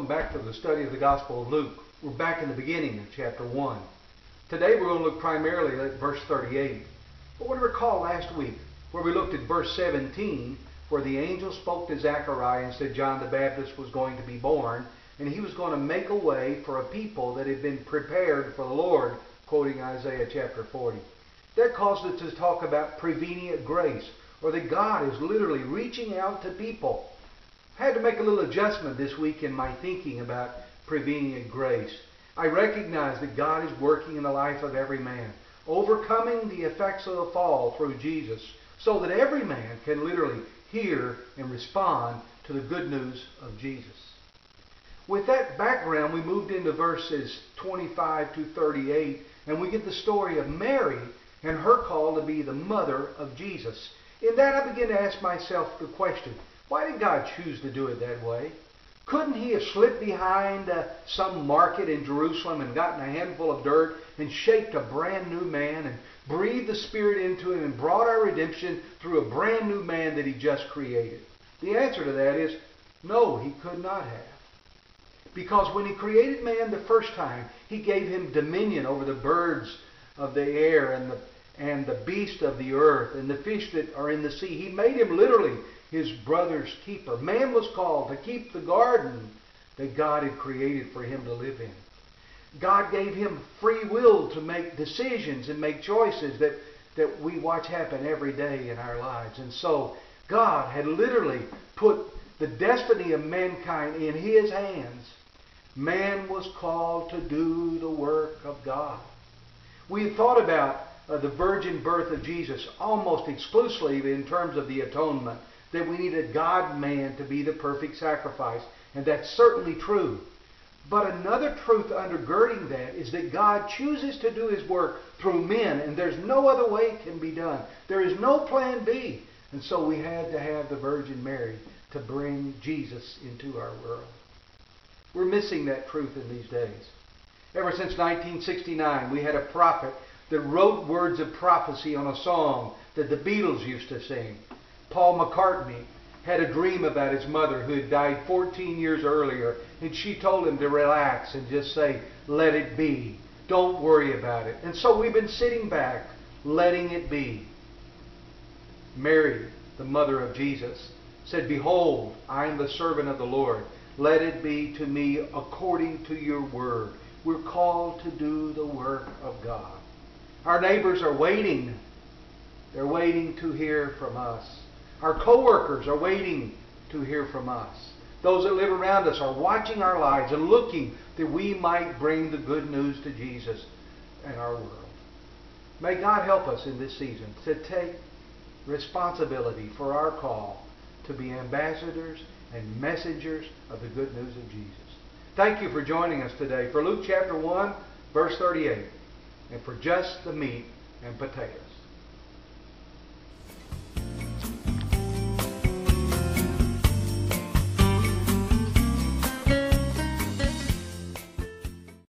welcome back to the study of the Gospel of Luke. We're back in the beginning of chapter 1. Today we're going to look primarily at verse 38. But what do you recall last week where we looked at verse 17, where the angel spoke to Zechariah and said John the Baptist was going to be born, and he was going to make a way for a people that had been prepared for the Lord, quoting Isaiah chapter 40. That caused us to talk about prevenient grace, or that God is literally reaching out to people. I had to make a little adjustment this week in my thinking about prevenient grace. I recognize that God is working in the life of every man, overcoming the effects of the fall through Jesus, so that every man can literally hear and respond to the good news of Jesus. With that background, we moved into verses 25 to 38, and we get the story of Mary and her call to be the mother of Jesus. In that, I began to ask myself the question, why did God choose to do it that way? Couldn't He have slipped behind some market in Jerusalem and gotten a handful of dirt and shaped a brand new man and breathed the Spirit into him and brought our redemption through a brand new man that He just created? The answer to that is no, He could not have. Because when He created man the first time, He gave him dominion over the birds of the air and the beast of the earth and the fish that are in the sea. He made him literally His brother's keeper. Man was called to keep the garden that God had created for him to live in. God gave him free will to make decisions and make choices that we watch happen every day in our lives. And so God had literally put the destiny of mankind in His hands. Man was called to do the work of God. We had thought about the virgin birth of Jesus almost exclusively in terms of the atonement, that we need a God-man to be the perfect sacrifice. And that's certainly true. But another truth undergirding that is that God chooses to do His work through men, and there's no other way it can be done. There is no plan B. And so we had to have the Virgin Mary to bring Jesus into our world. We're missing that truth in these days. Ever since 1969, we had a prophet that wrote words of prophecy on a song that the Beatles used to sing. Paul McCartney had a dream about his mother who had died 14 years earlier, and she told him to relax and just say, let it be. Don't worry about it. And so we've been sitting back, letting it be. Mary, the mother of Jesus, said, behold, I am the servant of the Lord. Let it be to me according to your word. We're called to do the work of God. Our neighbors are waiting. They're waiting to hear from us. Our co-workers are waiting to hear from us. Those that live around us are watching our lives and looking that we might bring the good news to Jesus and our world. May God help us in this season to take responsibility for our call to be ambassadors and messengers of the good news of Jesus. Thank you for joining us today for Luke chapter 1, verse 38, and for just the meat and potatoes.